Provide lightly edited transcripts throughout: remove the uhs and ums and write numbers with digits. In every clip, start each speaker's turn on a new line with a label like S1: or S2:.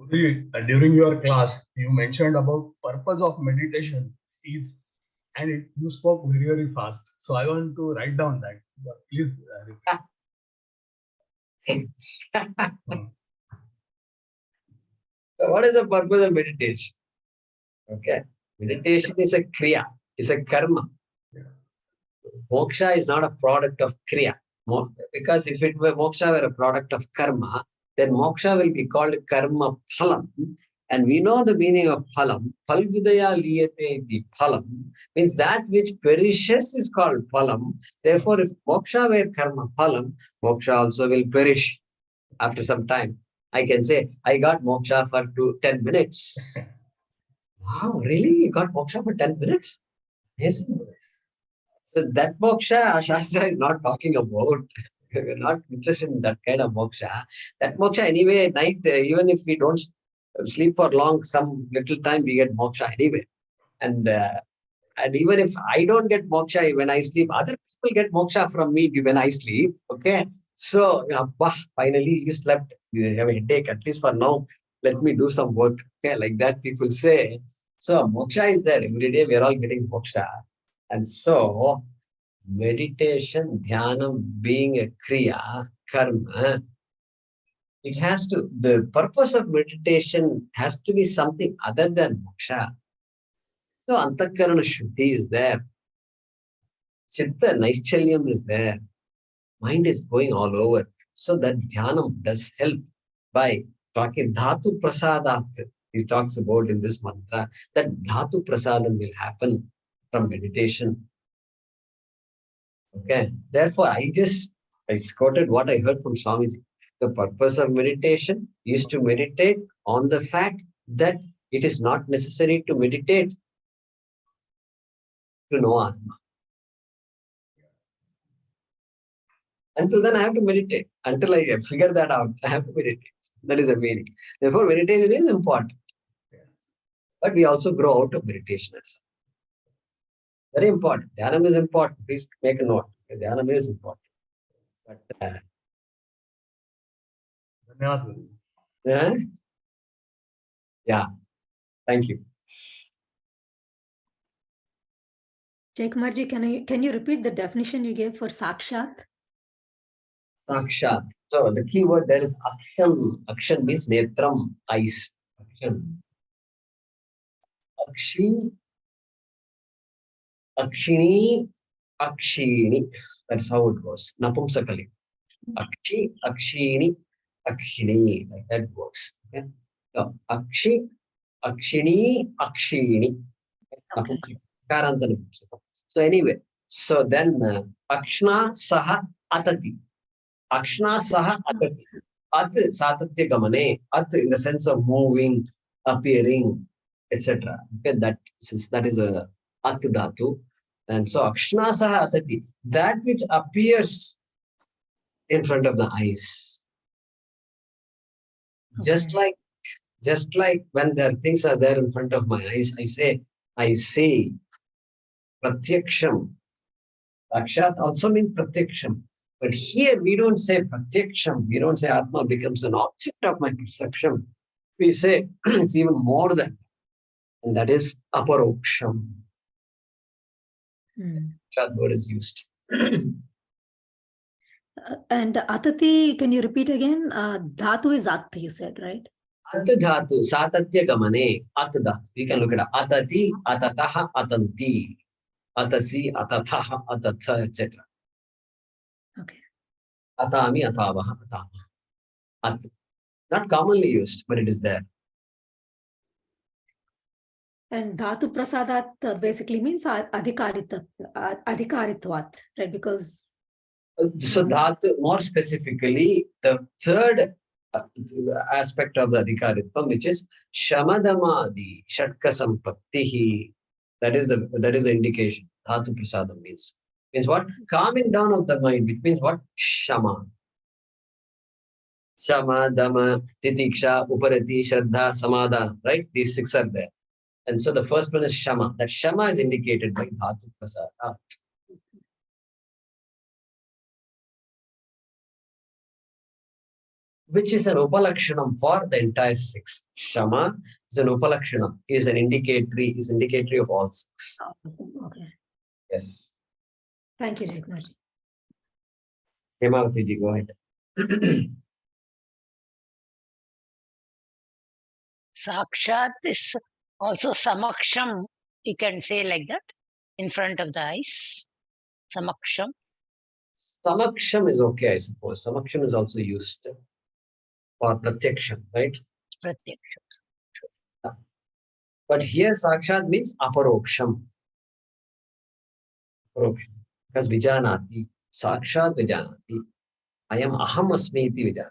S1: During your class, you mentioned about purpose of meditation is, and you spoke very, very fast. So I want to write down that. Please repeat.
S2: So what is the purpose of meditation? Okay. Meditation is a kriya, is a karma. Moksha is not a product of kriya. Because if it were moksha were a product of karma, then moksha will be called karma phalam. And we know the meaning of phalam. Phalvidaya liyate iti phalam means that which perishes is called phalam. Therefore, if moksha were karma phalam, moksha also will perish after some time. I can say, I got moksha for 10 minutes. Wow, really? You got moksha for 10 minutes? Yes. So that moksha, Shastra is not talking about. We're not interested in that kind of moksha. That moksha anyway, at night, even if we don't sleep for long, some little time, we get moksha anyway. And even if I don't get moksha when I sleep, other people get moksha from me when I sleep. Okay. So, finally you slept. You have a headache, at least for now. Let me do some work. Okay, like that people say. So, moksha is there. Every day we are all getting moksha. And so, meditation, dhyanam being a kriya, karma, it has to, the purpose of meditation has to be something other than moksha. So, antakarana shuddhi is there. Chitta naischalyam is there. Mind is going all over. So, that dhyanam does help by talking dhatu prasadat. He talks about in this mantra that dhatu prasadam will happen from meditation. Okay. Therefore, I quoted what I heard from Swamiji. The purpose of meditation is to meditate on the fact that it is not necessary to meditate to know Atma. Until then, I have to meditate. Until I figure that out, I have to meditate. That is the meaning. Therefore, meditation is important. But we also grow out of meditation. Very important. Dhyanam is important. Please make a note. Dhyanam is important. But yeah. Thank you.
S3: Jaykumarji, can you repeat the definition you gave for sakshat?
S2: Sakshat. So the key word there is akshan. Akshan means netram, eyes. Akshan. Akshi, akshini, akshini. That's how it goes. Napumsakali. Akshi, akshini, akshini. Like that works. Okay? So akshi, akshini, akshini. Okay. So anyway, so then akshna saha atati. Akshna saha atati. At satatya gamane. At in the sense of moving, appearing, etc. Okay, that is a at dhatu. And so akshna saha atati. That which appears in front of the eyes. Okay. Just like when things are there in front of my eyes, I see. Pratyaksham. Sakshat also means pratyaksham. But here we don't say pratyaksham. We don't say Atma becomes an object of my perception. We say it's even more than. And that is aparoksham. That word is used.
S3: And atati, can you repeat again? Dhatu is at, you said, right?
S2: At dhatu, satatya gamane, at dhatu. We can look at atati, atataha, atanti. Atasi, atataha, atatha, etc.
S3: Okay.
S2: Atami, atavaha, atama. At. Not commonly used, but it is there.
S3: And dhatu prasadat basically means adhikaritvat, right? Because
S2: so dhatu, more specifically, the third aspect of the adhikaritvam, which is shamadamadi, shatka sampattihi. That is the indication. Dhatu prasadam means what? Calming down of the mind, which means what? Shama. Shama, dama, titiksha, uparati, shraddha, samadhana, right? These 6 are there. And so the first one is shama. That shama is indicated by dhatu prasada. which is an upalakshanam for the entire six. Shama is an upalakshanam, is indicatory of all six.
S3: Okay.
S2: Yes.
S3: Thank you, Jaikmarji.
S2: Hemavati ji, go ahead.
S4: Sakshat is also samaksham, you can say like that, in front of the eyes. Samaksham.
S2: Samaksham is okay, I suppose. Samaksham is also used for pratyaksham, right?
S4: Pratyaksham.
S2: But here Sakshat means aparoksham. Aparoksham. Because Vijanati, Sakshat Vijanati. I am aham asmi iti Vijanati.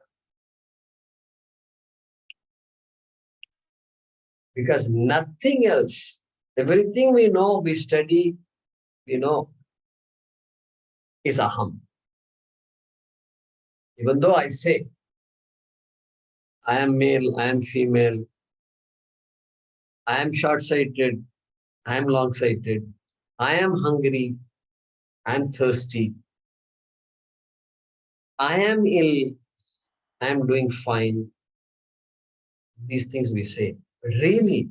S2: Because nothing else, everything we know, we study, we know, is aham. Even though I say, I am male, I am female, I am short-sighted, I am long-sighted, I am hungry, I am thirsty, I am ill, I am doing fine. These things we say. But really,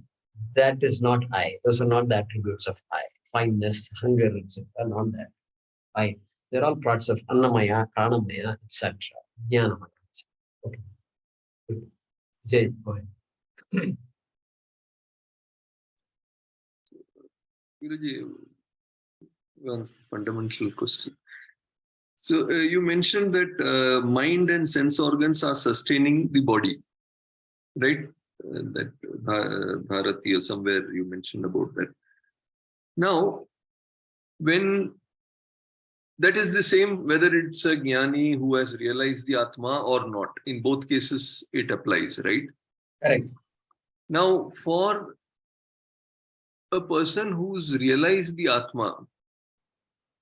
S2: that is not I. Those are not the attributes of I. Fineness, hunger, etc. Not that. I. They're all parts of Annamaya, Pranamaya, etc. Jnanamaya. Okay. Good. Jay, go ahead.
S5: Guruji, one fundamental question. So you mentioned that mind and sense organs are sustaining the body, right? That Bharati or somewhere you mentioned about that. Now, when that is the same, whether it's a jnani who has realized the Atma or not, in both cases it applies, right?
S2: Correct.
S5: Now, for a person who's realized the Atma,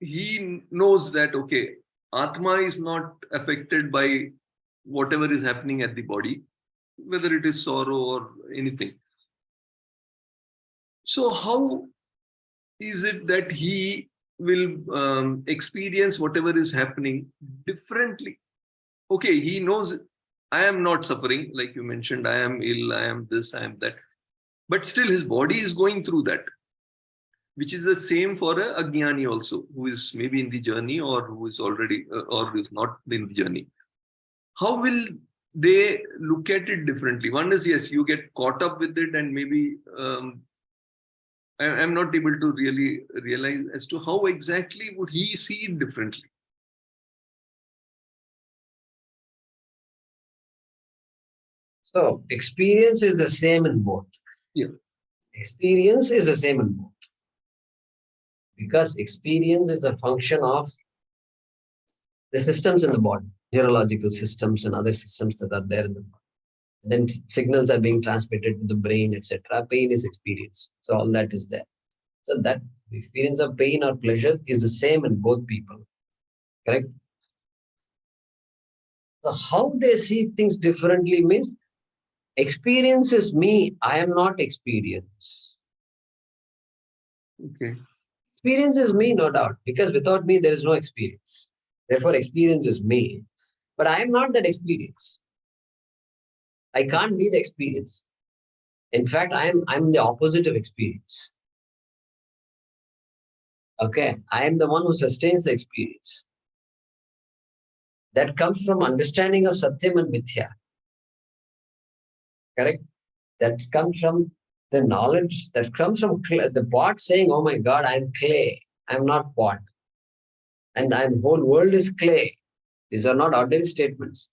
S5: he knows that, okay, Atma is not affected by whatever is happening at the body, whether it is sorrow or anything. So how is it that he will experience whatever is happening differently? Okay, he knows I am not suffering, like you mentioned, I am ill, I am this, I am that. But still his body is going through that, which is the same for a Ajnani also, who is maybe in the journey or who is already, or is not in the journey. How will they look at it differently? One is, yes, you get caught up with it and maybe I'm not able to really realize as to how exactly would he see it differently.
S2: So, experience is the same in both.
S5: Yeah.
S2: Experience is the same in both. Because experience is a function of the systems in the body, neurological systems and other systems that are there in the body. And then signals are being transmitted to the brain, etc. Pain is experience. So all that is there. So that experience of pain or pleasure is the same in both people. Correct? So how they see things differently means experience is me, I am not experience.
S5: Okay.
S2: Experience is me, no doubt, because without me, there is no experience. Therefore, experience is me. But I am not that experience. I can't be the experience. In fact, I'm the opposite of experience. Okay, I am the one who sustains the experience. That comes from understanding of Satyam and Mithya. Correct? That comes from the knowledge, that comes from the pot saying, oh my God, I'm clay. I'm not pot. And the whole world is clay. These are not ordinary statements.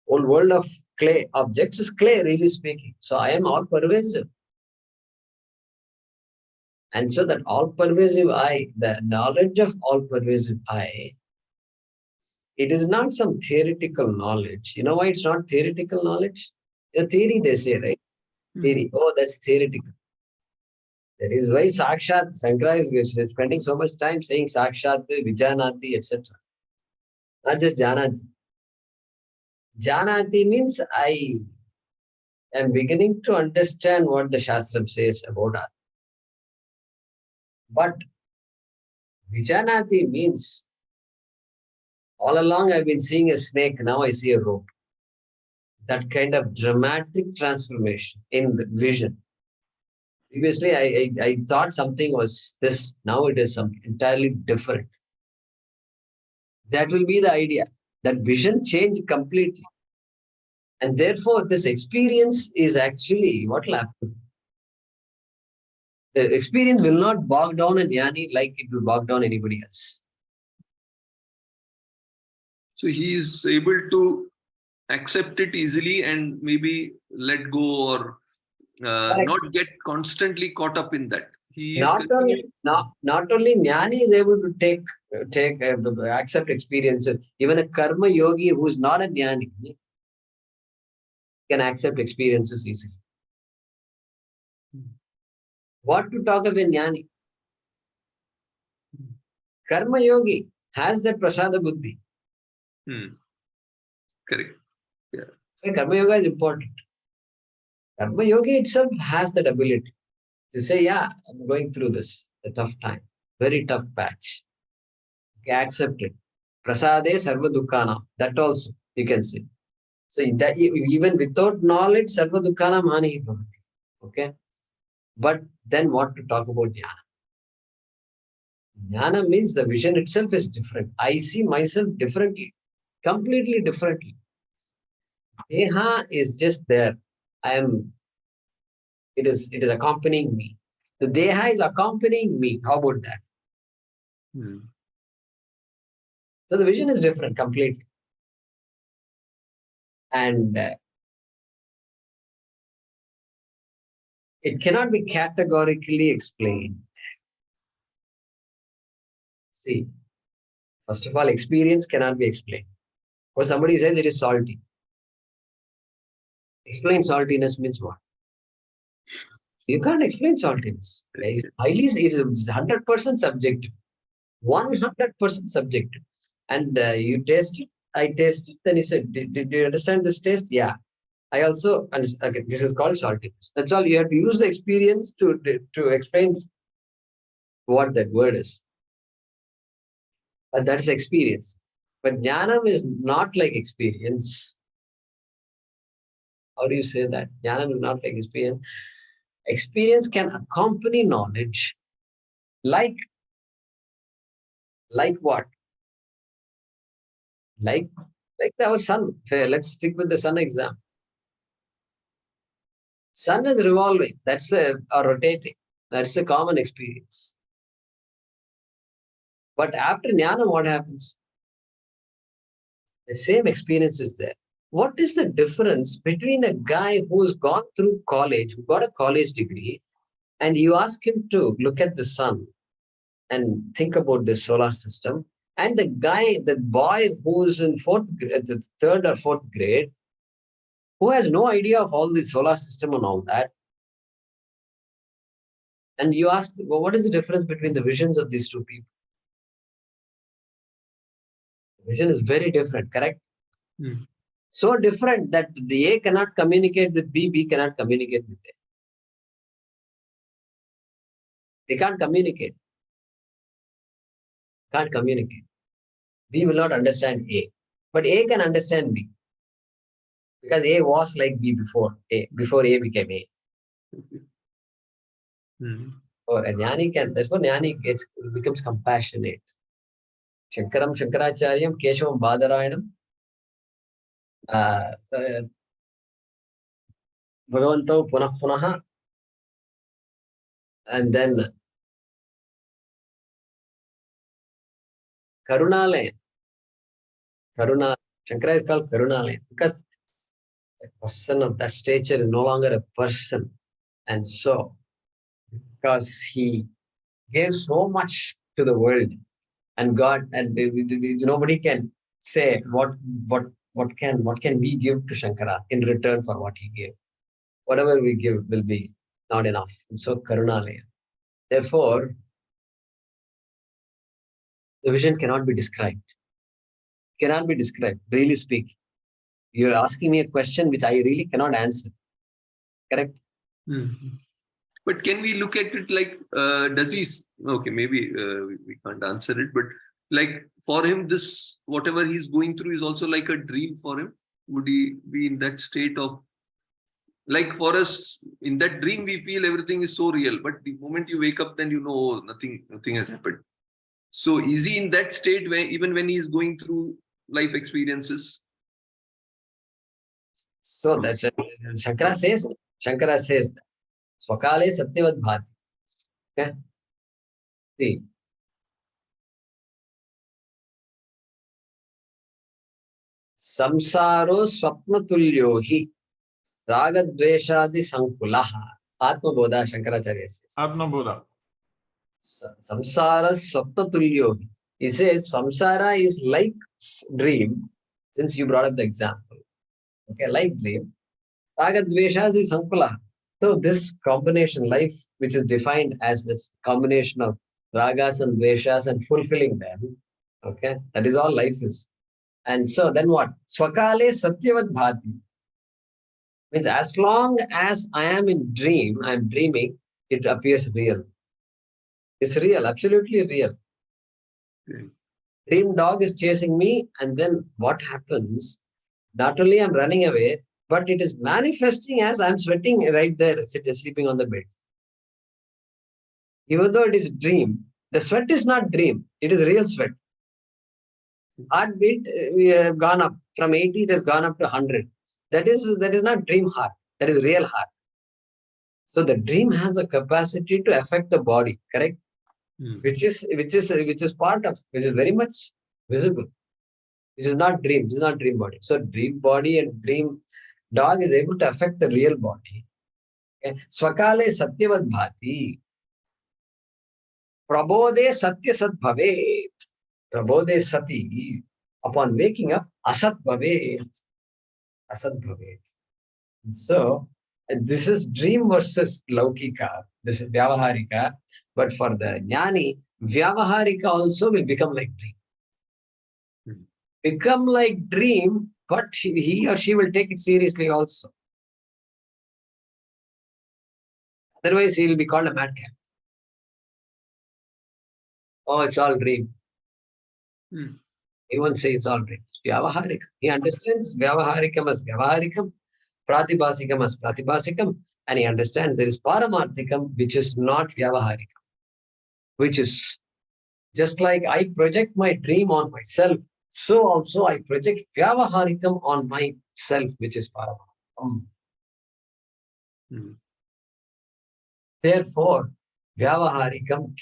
S2: Whole world of clay objects is clay, really speaking. So I am all pervasive. And so that all pervasive I, the knowledge of all pervasive I, it is not some theoretical knowledge. You know why it's not theoretical knowledge? The theory they say, right? Theory. Oh, that's theoretical. That is why Sakshat, Shankara is spending so much time saying Sakshat, Vijanati, etc. Not just Janati. Janati means I am beginning to understand what the Shastram says about us. But Vijanati means all along I've been seeing a snake, now I see a rope. that kind of dramatic transformation in the vision. Previously, I thought something was this, now it is something entirely different. That will be the idea. That vision changed completely. And therefore, this experience is actually what will happen. The experience will not bog down a jnani like it will bog down anybody else.
S5: So he is able to accept it easily and maybe let go, or not get constantly caught up in that. He is
S2: Not only jnani is able to accept experiences. Even a karma yogi who is not a jnani can accept experiences easily. What to talk of a jnani? Karma yogi has that prasada buddhi.
S5: Correct.
S2: So karma yoga is important. Karma yogi itself has that ability to say, yeah, I'm going through this, a tough time, very tough patch. Okay, accept it. Prasade sarva dukkana. That also you can say. So that even without knowledge, sarva dukkana mani bhavati. Okay. But then what to talk about jnana? Jnana means the vision itself is different. I see myself differently, completely differently. Deha is just there. It is accompanying me. The Deha is accompanying me. How about that? So the vision is different completely. And it cannot be categorically explained. See, first of all, experience cannot be explained. Or somebody says it is salty. Explain saltiness means what? You can't explain saltiness. It is 100% subjective. 100% subjective. And you taste it, I taste it, then he said, did you understand this taste? Yeah. I also understand. Okay, this is called saltiness. That's all. You have to use the experience to explain what that word is. But that's experience. But jnanam is not like experience. How do you say that? Jnanam is not like experience. Experience can accompany knowledge. Like what? Like our sun. Let's stick with the sun example. Sun is revolving. That's or rotating. That's a common experience. But after jnana, what happens? The same experience is there. What is the difference between a guy who's gone through college, who got a college degree, and you ask him to look at the sun and think about the solar system, and the boy who's in the third or fourth grade, who has no idea of all the solar system and all that, and you ask, well, what is the difference between the visions of these two people? The vision is very different, correct? So different that the A cannot communicate with B, B cannot communicate with A. They can't communicate. Can't communicate. B will not understand A. But A can understand B. Because A was like B before A became A. Or a jnani can, therefore jnani becomes compassionate. Shankaram Shankaracharyam Keshavam Badarayanam Bhagavanto Punah Punaha, and then Karunalaya. Shankara is called Karunalaya because a person of that stature is no longer a person. And so, because he gave so much to the world and God, and nobody can say what can we give to Shankara in return for what he gave. Whatever we give will be not enough. And so Karunalaya. Therefore, the vision cannot be described. Cannot be described, really speaking. You're asking me a question which I really cannot answer. Correct?
S5: But can we look at it like, does he, okay, maybe we can't answer it, but like for him, this, whatever he's going through is also like a dream for him. Would he be in that state of, like for us, in that dream, we feel everything is so real, but the moment you wake up, then you know, oh, nothing has happened. So is he in that state where even when he is going through life experiences?
S2: So that's Shankara says that. Swakale Satyavad Bhati. Okay? See. Samsaro Swapnatulyo hi Ragadveshadi Sankulaha. Atmabodha Shankaracharya says.
S6: Atmabodha.
S2: Samsara Swapnatulyo hi. He says samsara is like dream, since you brought up the example. Okay, like dream. Ragadveshadi Sankulaha. So this combination, life, which is defined as this combination of ragas and dveshas and fulfilling them, okay, that is all life is. And so then what? Swakale Satyavad Bhati. Means as long as I am in dream, I am dreaming, it appears real. It's real, absolutely real. Dream dog is chasing me, and then what happens? Not only I'm running away, but it is manifesting as I'm sweating right there, sleeping on the bed. Even though it is dream, the sweat is not dream, it is real sweat. Heartbeat, we have gone up from 80, it has gone up to 100. That is not dream heart, that is real heart. So the dream has the capacity to affect the body, correct? Which is part of, which is very much visible. This is not dream, this is not dream body. So dream body and dream dog is able to affect the real body. Okay? Swakale Satyavad Bhati. Prabodhe Satya Sat Bhavet. Prabodhe Sati. Upon waking up, Asat Bhavet. Asat Bhavet. So, this is dream versus Laukika. This is Vyavaharika. But for the Jnani, Vyavaharika also will become like dream. Become like dream, but he or she will take it seriously also. Otherwise, he will be called a madcap. Oh, it's all dream. He won't say it's all dream. It's Vyavaharika. He understands Vyavaharikam as Vyavaharikam, Pratibhasikam as Pratibhasikam, and he understands there is Paramarthikam, which is not Vyavaharikam. Which is just like I project my dream on myself, so also I project Vyavaharikam on myself, which is Paramarthikam. Therefore, Vyavaharikam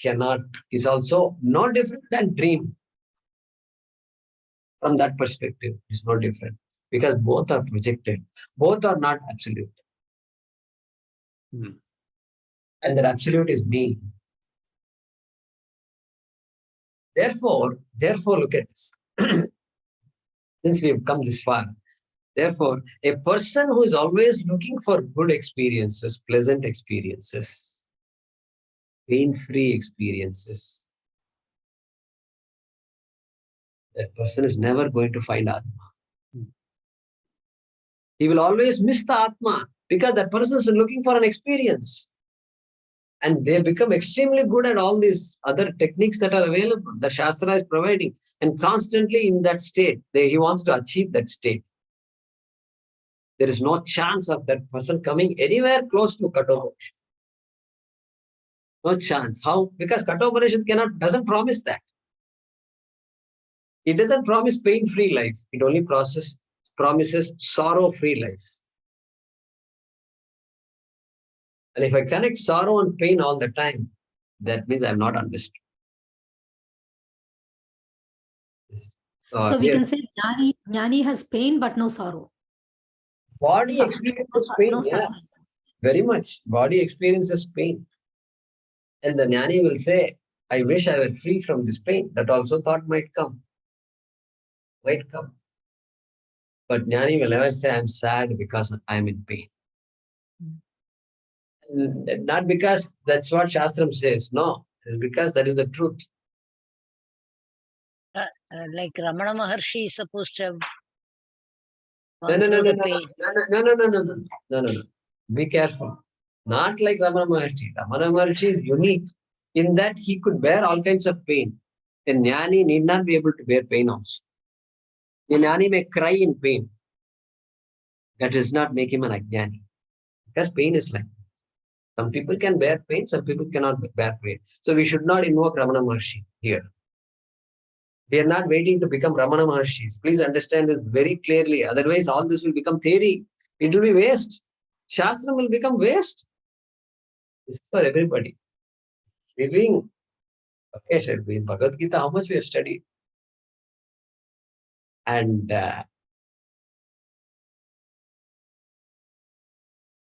S2: is also no different than dream. From that perspective, it's no different. Because both are projected. Both are not absolute. And that absolute is me. Therefore, look at this. Since we have come this far, therefore, a person who is always looking for good experiences, pleasant experiences, pain-free experiences, that person is never going to find Atma. He will always miss the Atma because that person is looking for an experience. And they become extremely good at all these other techniques that are available, the Shastra is providing. And constantly in that state, he wants to achieve that state. There is no chance of that person coming anywhere close to Kathopanishad. No chance. How? Because Kathopanishad doesn't promise that. It doesn't promise pain-free life. It only promises sorrow-free life. And if I connect sorrow and pain all the time, that means I have not understood.
S3: So we can say Jnani has pain but no sorrow.
S2: Body experiences pain, yeah. Very much. Body experiences pain. And the Jnani will say, I wish I were free from this pain. That also thought might come. But Jnani will never say, I'm sad because I'm in pain. Not because that's what Shastram says. No, it's because that is the truth.
S4: Like Ramana Maharshi is supposed to have
S2: No. Be careful. Not like Ramana Maharshi. Ramana Maharshi is unique in that he could bear all kinds of pain. A Jnani need not be able to bear pain also. A Jnani may cry in pain. That does not make him an ajnani. Because pain is like that. Some people can bear pain, some people cannot bear pain. So we should not invoke Ramana Maharshi here. We are not waiting to become Ramana Maharshis. Please understand this very clearly. Otherwise, all this will become theory. It will be waste. Shastra will become waste. This is for everybody. We're doing, okay, sir, in Bhagavad Gita, how much we have studied? And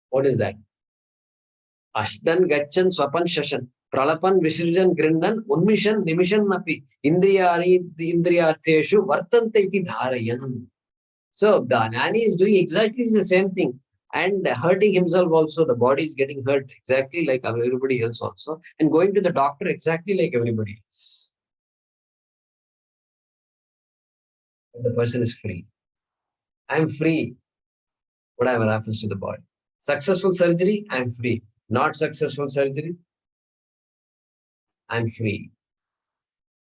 S2: what is that? Ashtan Gachan Swapan Shashan. Pralapan Visirjan Grindan Unmishan Nimishan Napi Indriyartheshu Vartante iti Dharayan. So the Jnani is doing exactly the same thing and hurting himself also. The body is getting hurt exactly like everybody else also, and going to the doctor exactly like everybody else. And the person is free. I am free. Whatever happens to the body. Successful surgery, I am free. Not successful surgery, I am free.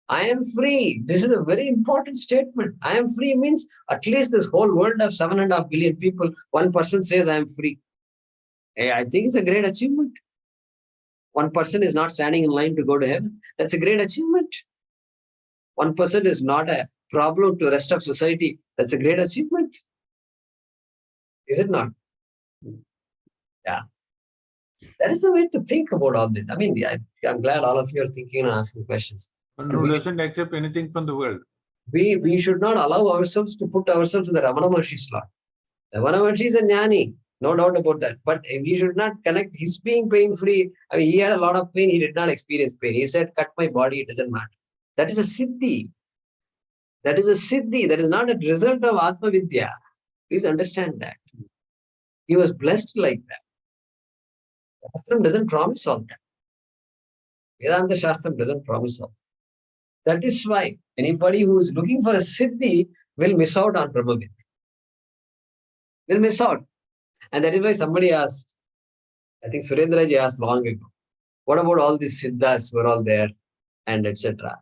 S2: I am free. This is a very important statement. I am free means at least this whole world of 7.5 billion people, one person says I am free. I think it's a great achievement. One person is not standing in line to go to heaven. That's a great achievement. One person is not a problem to the rest of society. That's a great achievement. Is it not? Yeah. That is the way to think about all this. I mean, I'm glad all of you are thinking and asking questions.
S6: One who doesn't accept anything from the world.
S2: We should not allow ourselves to put ourselves in the Ramana Maharshi's slot. Ramana Maharshi is a jnani, no doubt about that. But we should not connect his being pain-free. I mean, he had a lot of pain. He did not experience pain. He said, cut my body, it doesn't matter. That is a siddhi. That is a siddhi. That is not a result of Atma Vidya. Please understand that. He was blessed like that. Shastram doesn't promise all that. Vedanta Shastram doesn't promise all that. That is why anybody who is looking for a siddhi will miss out on Brahma Vidya. Will miss out. And that is why somebody asked, I think Surendra ji asked long ago, what about all these siddhas who are all there and etc.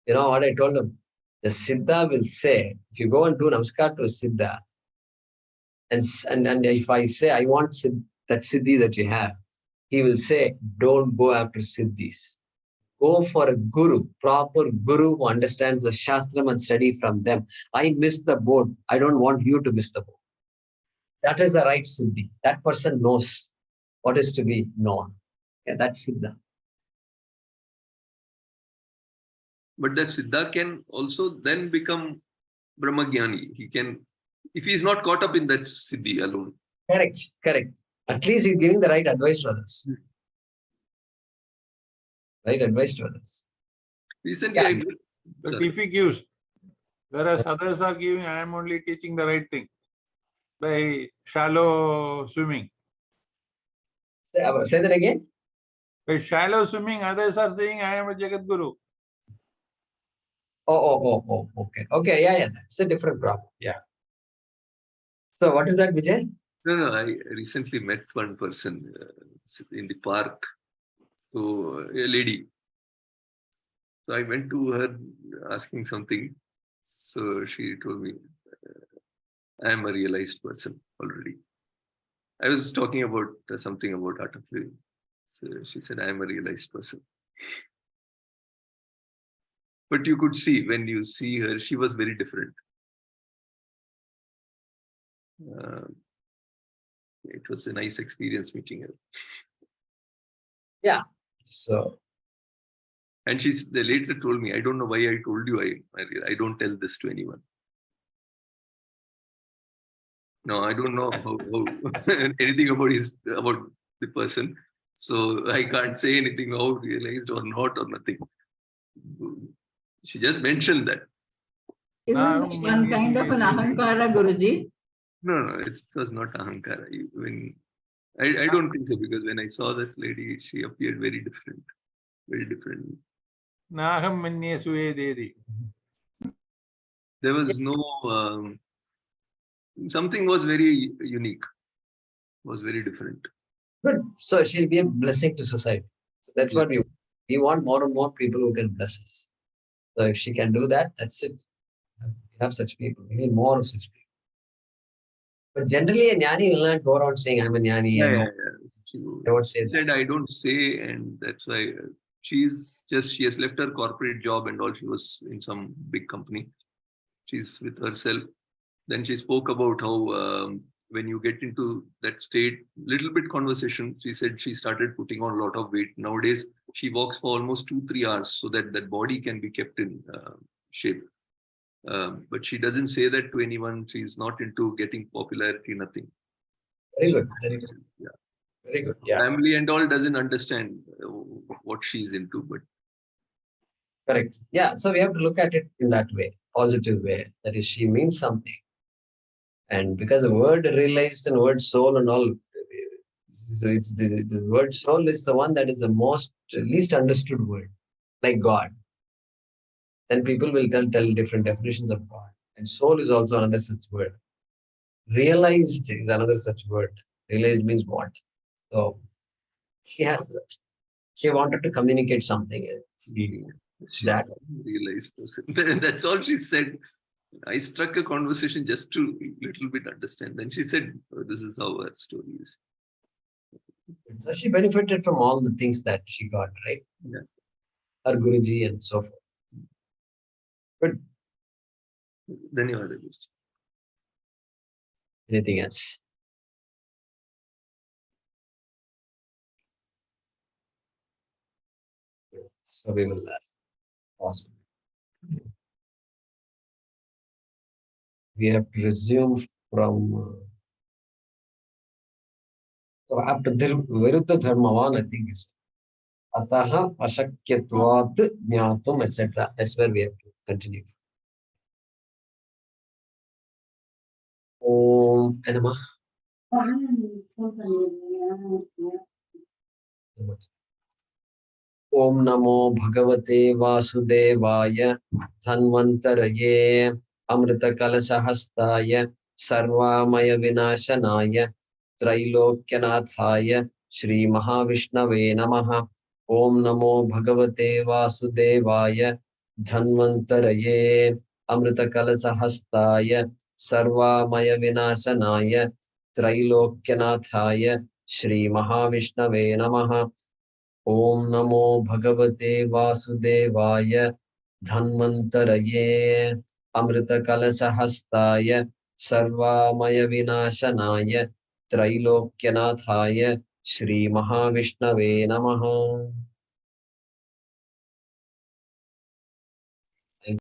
S2: You know what I told him? The siddha will say, if you go and do namaskar to a siddha, and if I say, I want that siddhi that you have, he will say, don't go after siddhis. Go for a guru, proper guru who understands the shastram and study from them. I missed the boat. I don't want you to miss the boat. That is the right siddhi. That person knows what is to be known. Yeah, that's siddha.
S5: But that siddha can also then become Brahmagyani. He can, if he is not caught up in that siddhi alone.
S2: Correct, correct. At least he's giving the right advice to others. Right advice to others.
S5: Recently,
S2: Yeah.
S5: I met,
S6: But if he gives, whereas others are giving, I am only teaching the right thing by shallow swimming.
S2: Say that again.
S6: By shallow swimming, others are saying, I am a Jagat Guru.
S2: Okay. Okay, yeah. That's a different problem. Yeah. So what is that, Vijay?
S5: no, I recently met one person in the park. So, a lady. So I went to her asking something. So she told me, I am a realized person already. I was talking about something about art of living. So she said, I am a realized person. But you could see, when you see her, she was very different. It was a nice experience meeting her.
S2: Yeah. So.
S5: And they later told me, I don't know why I told you, I don't tell this to anyone. No, I don't know how anything about the person. So I can't say anything how realized or not or nothing. She just mentioned that.
S7: Isn't it one kind of an ahankara, Guruji?
S5: No, it was not ahankara. I don't think so, because when I saw that lady, she appeared very different. Very different.
S6: Naham manye suvededi.
S5: There was no, something was very unique, was very different.
S2: Good. So she'll be a blessing to society. So that's what we want more and more people who can bless us. So if she can do that, that's it. We have such people. We need more of such people. But generally, a jnani will not go around saying, I'm a jnani.
S5: Yeah,
S2: I
S5: yeah,
S2: know.
S5: yeah.
S2: They won't say
S5: She
S2: that.
S5: said, I don't say, and that's why she has left her corporate job and all. She was in some big company. She's with herself. Then she spoke about how when you get into that state, little bit conversation, she said she started putting on a lot of weight. Nowadays, she walks for almost 2-3 hours so that that body can be kept in shape. But she doesn't say that to anyone. She's not into getting popularity, nothing.
S2: Very good. Very good.
S5: Yeah.
S2: Very good. Yeah.
S5: Family and all doesn't understand what she's into, but
S2: Correct. Yeah. So we have to look at it in that way, positive way. That is, she means something. And because the word realized and word soul and all, so it's the word soul is the one that is the most least understood word, like God. Then people will tell different definitions of God. And soul is also another such word. Realized is another such word. Realized means what? So she wanted to communicate something.
S5: she's
S2: That
S5: realized this. That's all she said. I struck a conversation just to little bit understand. Then she said, oh, this is how her story is.
S2: so she benefited from all the things that she got, right?
S5: Yeah.
S2: Her Guruji and so forth. Good.
S5: Dhanyawad.
S2: Anything else? So we will pause. We have to resume from so after Viruddha Dharmavan, I think is Ataha Ashakyatvat Jnatum, etc. That's where we have to continue. Om Enamah. Om Namo Bhagavate Vasudevaya Dhanvantaraye Amrita Kalasahastaya Sarvamaya Vinashanaya Trailokyanathaya Shri Mahavishnave Namaha. Om Namo Bhagavate Vasudevaya Dhanvantaraye Amrita Kalasahastaya Sarvamaya Vinashanaya Trailokyanathaya Shri Mahavishnave Namaha. Om Namo Bhagavate Vasudevaya Dhanvantaraye Amrita Kalasahastaya Sarvamaya Vinashanaya Trailokyanathaya Shri Mahavishnave Namaha.